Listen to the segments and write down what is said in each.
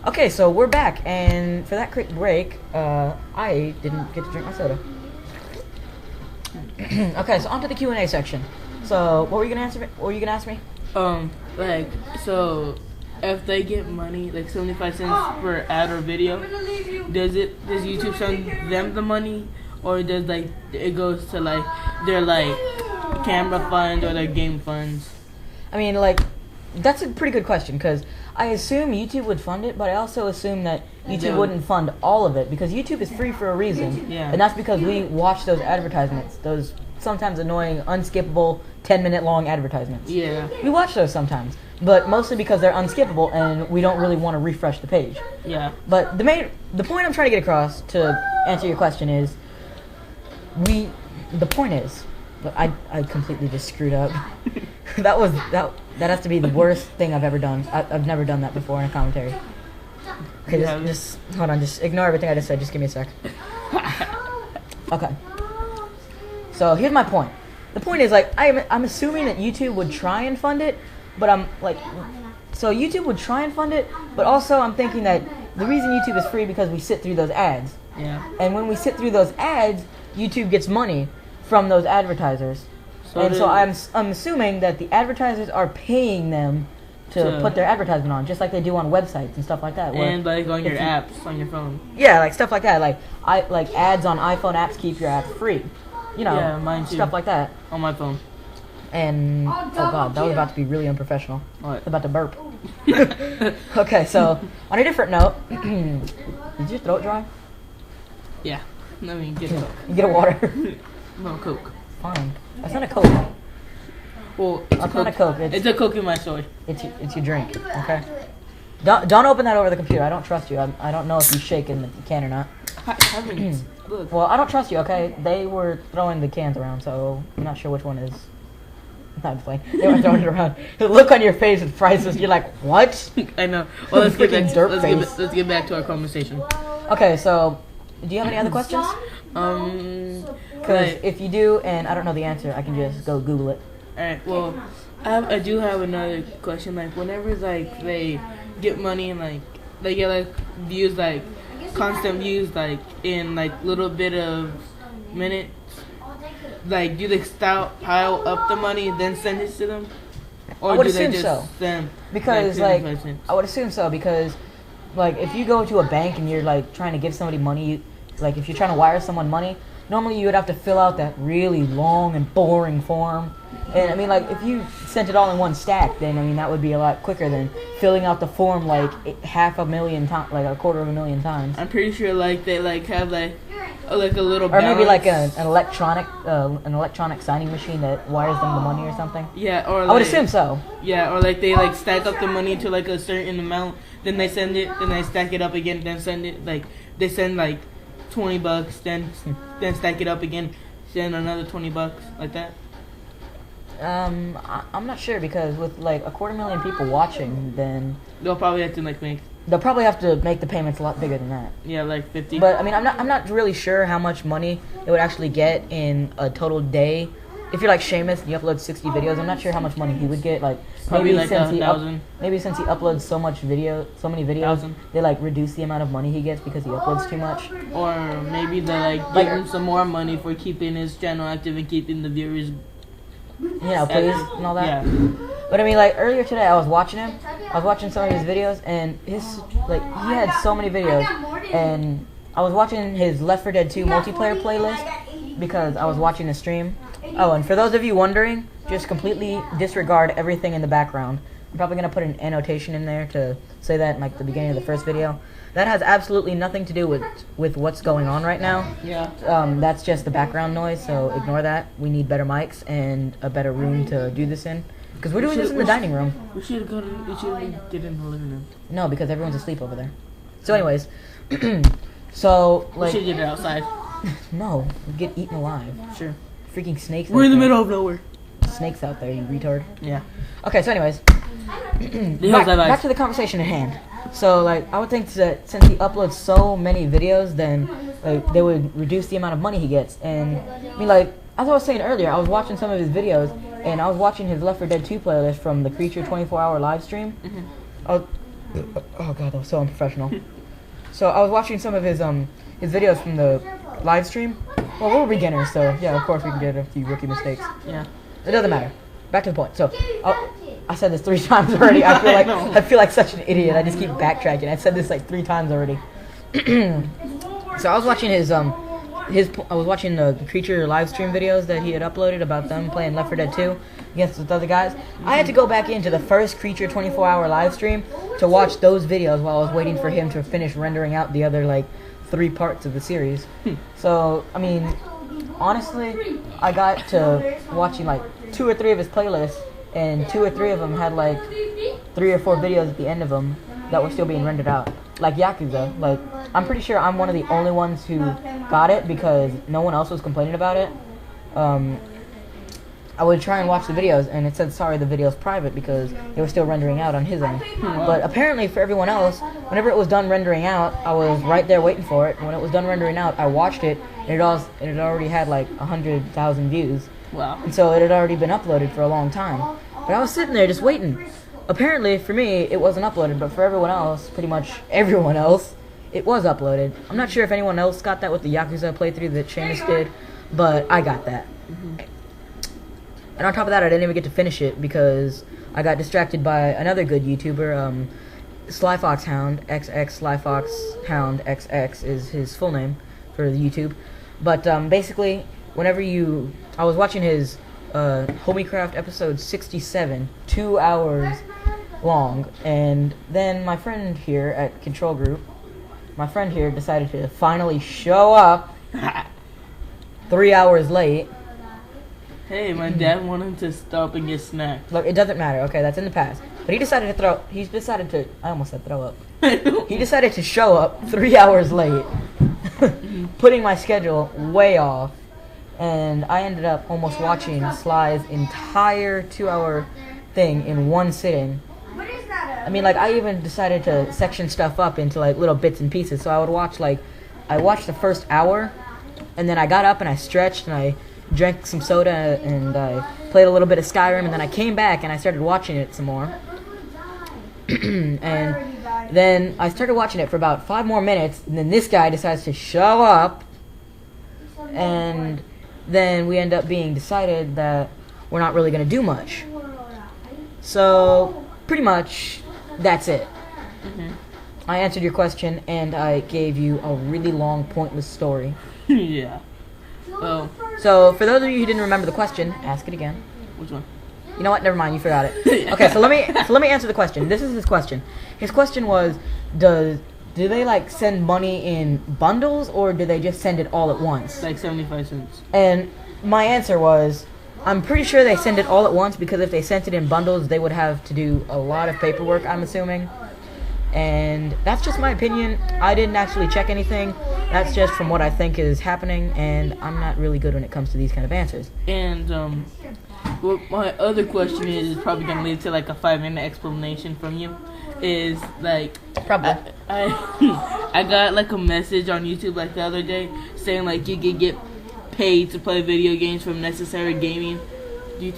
Okay, so we're back, and for that quick break, I didn't get to drink my soda. Okay, so on to the Q&A section. So, what were you gonna answer? What were you gonna ask me? So if they get money, like 75 cents per ad or video, does YouTube send them the money, or does like it goes to like their like camera fund or their game funds? I mean, like, that's a pretty good question, because I assume YouTube would fund it, but I also assume that YouTube wouldn't fund all of it, because YouTube is free for a reason. Yeah. And that's because we watch those advertisements, those sometimes annoying, unskippable, 10-minute long advertisements. Yeah. We watch those sometimes, but mostly because they're unskippable and we don't really want to refresh the page. Yeah. But the point I'm trying to get across to answer your question is, I completely just screwed up. that has to be the worst thing I've ever done. I've never done that before in a commentary. Okay, just hold on, just ignore everything I just said. Just give me a sec. Okay. So here's my point. The point is, like, I'm assuming that YouTube would try and fund it, but so YouTube would try and fund it, but also I'm thinking that the reason YouTube is free because we sit through those ads. Yeah. And when we sit through those ads, YouTube gets money from those advertisers. So I'm assuming that the advertisers are paying them to put their advertisement on, just like they do on websites and stuff like that. And like on your apps on your phone. Yeah, like stuff like that. Like ads on iPhone apps keep your apps free. You know, yeah, mine too. Stuff like that. On my phone. And oh god, that was about to be really unprofessional. What? I was about to burp. Okay, so on a different note, did your throat dry? Yeah. Let me get a Coke. Get a water. No, Coke. Fine. That's not a Coke. Well, it's not a Coke. It's a Coke in my soy. It's your drink. Okay. Don't open that over the computer. I don't trust you. I don't know if you shake in the can or not. Look. Well, I don't trust you. Okay. They were throwing the cans around, so I'm not sure which one is. I'm playing. They were throwing it around. The look on your face is priceless. You're like, what? I know. Well, let's get back to our conversation. Okay, so do you have any other questions? Because if you do, and I don't know the answer, I can just go Google it. Alright, well, I do have another question. Like, whenever like they get money and like they get like views, like constant views, like in like little bit of minutes, like do they pile up the money and then send it to them, or do they just send? Because like I would assume so, because like if you go to a bank and you're like trying to give somebody money, like if you're trying to wire someone money, normally you would have to fill out that really long and boring form. And I mean, like, if you sent it all in one stack, then I mean that would be a lot quicker than filling out the form like 500,000 times, like 250,000 times. I'm pretty sure like they like have like a little or maybe like balance. an electronic signing machine that wires them the money or something. Yeah, or like, I would assume so. Yeah, or like they like stack up the money to like a certain amount, then they send it, then they stack it up again, then send it. Like they send like $20, then stack it up again, send another $20 like that. I'm not sure, because with like 250,000 people watching, then they'll probably have to make the payments a lot bigger than that. Yeah, like 50. But I mean, I'm not really sure how much money it would actually get in a total day. If you're like Seamus and you upload 60 videos, I'm not sure how much money he would get. Like probably maybe like since 1,000. Maybe since he uploads so many videos, they like reduce the amount of money he gets because he uploads too much. Or maybe they like give him some more money for keeping his channel active and keeping the viewers, please and all that. Yeah. But I mean, like earlier today, I was watching him. I was watching some of his videos, and he had so many videos, and I was watching his Left 4 Dead 2 multiplayer playlist because I was watching the stream. Oh, and for those of you wondering, just completely disregard everything in the background. I'm probably going to put an annotation in there to say that in like the beginning of the first video. That has absolutely nothing to do with what's going on right now. Yeah. That's just the background noise, so ignore that. We need better mics and a better room to do this in. Because we're doing this in the dining room. We should get in the living room. No, because everyone's asleep over there. So anyways, so like... We should get it outside. No, we get eaten alive. Sure. Freaking snakes. We're in the middle of nowhere. Snakes out there, you retard. Yeah. Okay, so anyways, back to the conversation at hand. So like, I would think that since he uploads so many videos, then like they would reduce the amount of money he gets. And I mean, like as I was saying earlier, I was watching some of his videos, and I was watching his Left 4 Dead 2 playlist from the Creature 24-hour live stream. Mm-hmm. Oh god, that was so unprofessional. So I was watching some of his videos from the live stream. Well, we're beginners, so yeah, of course we can get a few rookie mistakes. Yeah. It doesn't matter. Back to the point. So I said this 3 times already. I feel like such an idiot. I just keep backtracking. I said this like 3 times already. So I was watching I was watching the Creature live stream videos that he had uploaded about them playing Left 4 Dead 2 against the other guys. I had to go back into the first Creature 24-hour live stream to watch those videos while I was waiting for him to finish rendering out the other like 3 parts of the series. So I mean, honestly, I got to watching like 2 or 3 of his playlists, and 2 or 3 of them had like 3 or 4 videos at the end of them that were still being rendered out. Like Yakuza, like I'm pretty sure I'm one of the only ones who got it because no one else was complaining about it. I would try and watch the videos, and it said, sorry, the video's private, because they were still rendering out on his end. But apparently for everyone else, whenever it was done rendering out, I was right there waiting for it. When it was done rendering out, I watched it, and it had already had like 100,000 views. Wow. And so it had already been uploaded for a long time. But I was sitting there just waiting. Apparently, for me, it wasn't uploaded, but for everyone else, pretty much everyone else, it was uploaded. I'm not sure if anyone else got that with the Yakuza playthrough that Seamus did, but I got that. And on top of that, I didn't even get to finish it because I got distracted by another good YouTuber, Slyfox Hound, XX Slyfox Hound XX is his full name for the YouTube. But basically, I was watching his Homiecraft episode 67, 2 hours long, and then my friend here at Control Group, decided to finally show up 3 hours late. Hey, my dad wanted to stop and get snacks. Look, it doesn't matter, okay, that's in the past. But he decided to I almost said throw up. He decided to show up 3 hours late, putting my schedule way off. And I ended up almost watching Sly's entire 2-hour thing in one sitting. I mean, like, I even decided to section stuff up into, like, little bits and pieces. So I would watch, I watched the first hour, and then I got up and I stretched and I drank some soda and I played a little bit of Skyrim, and then I came back and I started watching it some more. And then I started watching it for about 5 more minutes, and then this guy decides to show up, and then we end up being decided that we're not really going to do much. So, pretty much, that's it. I answered your question, and I gave you a really long, pointless story. Yeah. Well. So, for those of you who didn't remember the question, ask it again. Which one? You know what? Never mind. You forgot it. Okay, so let me answer the question. This is his question. His question was, do they like send money in bundles, or do they just send it all at once? Like 75 cents. And my answer was, I'm pretty sure they send it all at once, because if they sent it in bundles, they would have to do a lot of paperwork, I'm assuming. And that's just my opinion. I didn't actually check anything. That's just from what I think is happening, and I'm not really good when it comes to these kind of answers. And what my other question is probably gonna lead to like a 5-minute explanation from you. Is like probably I got like a message on YouTube like the other day saying like you could get paid to play video games from Necessary Gaming. Do you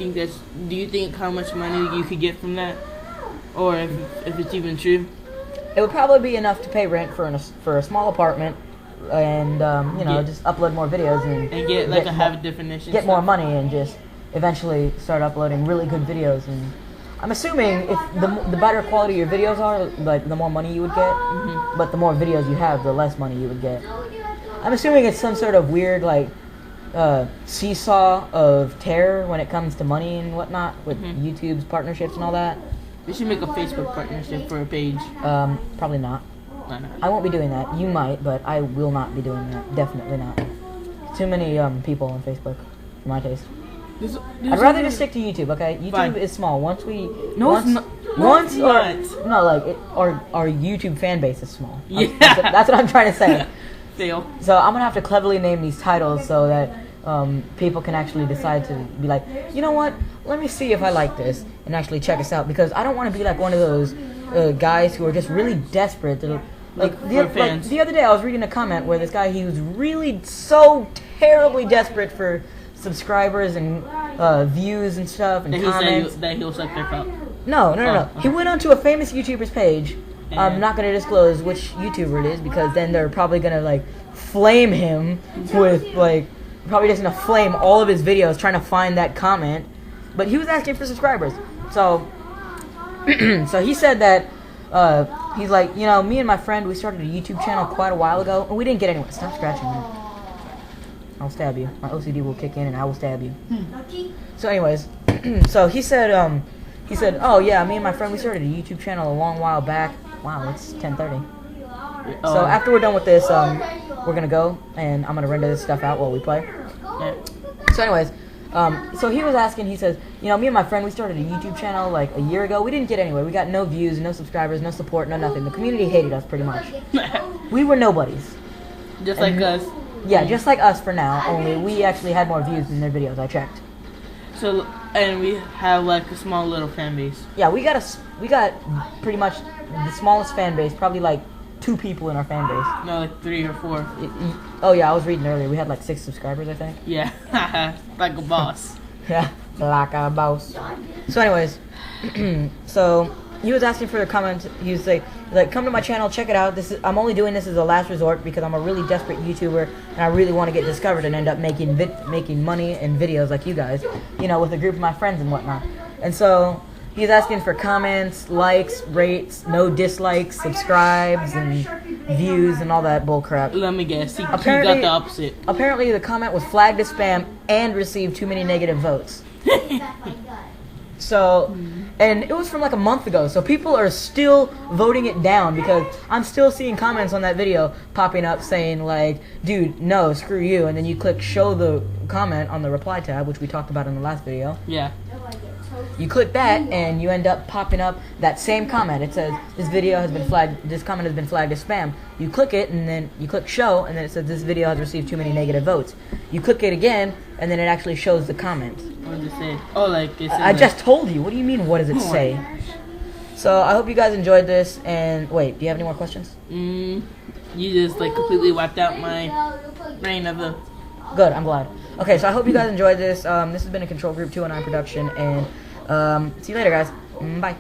think how much money you could get from that, or if it's even true? It would probably be enough to pay rent for a small apartment, and just upload more videos and get like a high definition. Get more money and just eventually start uploading really good videos. And I'm assuming if the better quality your videos are, like the more money you would get. But the more videos you have, the less money you would get. I'm assuming it's some sort of weird like seesaw of terror when it comes to money and whatnot with YouTube's partnerships and all that. We should make a Facebook partnership for a page. Probably not. Why not? I won't be doing that. You might, but I will not be doing that. Definitely not. Too many people on Facebook for my taste. I'd rather just stick to YouTube. Okay, YouTube is small. Once our YouTube fan base is small. Yeah. That's what I'm trying to say. Fail. So I'm gonna have to cleverly name these titles so that people can actually decide to be like, you know what? Let me see if I like this and actually check us out, because I don't want to be like one of those guys who are just really desperate to the other day I was reading a comment where this guy, he was really so terribly desperate for subscribers and views and stuff and comments. That he'll suck their cup. No. He went onto a famous YouTuber's page I'm not gonna disclose which YouTuber it is because then they're probably gonna like flame him with like probably just gonna flame all of his videos trying to find that comment. But he was asking for subscribers, so so he said that he's like, you know, me and my friend, we started a YouTube channel quite a while ago and we didn't get anywhere. Stop scratching me. I'll stab you. My OCD will kick in and I will stab you. So anyways, so he said, oh yeah, me and my friend, we started a YouTube channel a long while back. Wow, it's 10:30. So after we're done with this, we're gonna go and I'm gonna render this stuff out while we play. Yeah. So anyways, so he was asking, he says, you know, me and my friend, we started a YouTube channel like a year ago. We didn't get anywhere. We got no views, no subscribers, no support, no nothing. The community hated us pretty much. We were nobodies. Just like us. Yeah, just like us for now, only we actually had more views than their videos, I checked. So, and we have like a small little fan base. Yeah, we got pretty much the smallest fan base, probably like 2 people in our fan base. No, like 3 or 4. Oh yeah, I was reading earlier. We had like 6 subscribers, I think. Yeah, like a boss. Yeah, like a boss. So anyways, so he was asking for the comments. He was like, come to my channel, check it out. I'm only doing this as a last resort because I'm a really desperate YouTuber and I really want to get discovered and end up making money and videos like you guys, you know, with a group of my friends and whatnot. And so he's asking for comments, likes, rates, no dislikes, subscribes, and views and all that bullcrap. Let me guess. He got the opposite. Apparently, the comment was flagged as spam and received too many negative votes. So, and it was from like a month ago, so people are still voting it down because I'm still seeing comments on that video popping up saying like, dude, no, screw you, and then you click show the comment on the reply tab, which we talked about in the last video. Yeah. You click that and you end up popping up that same comment. It says this comment has been flagged as spam. You click it and then you click show and then it says this video has received too many negative votes. You click it again and then it actually shows the comment. What does it say? Oh, like it says I just told you. What do you mean what does it say? So I hope you guys enjoyed this, and wait, do you have any more questions? You just like completely wiped out my brain of the... Good, I'm glad. Okay, so I hope you guys enjoyed this. This has been a Control Group 209 production, and see you later, guys. Bye.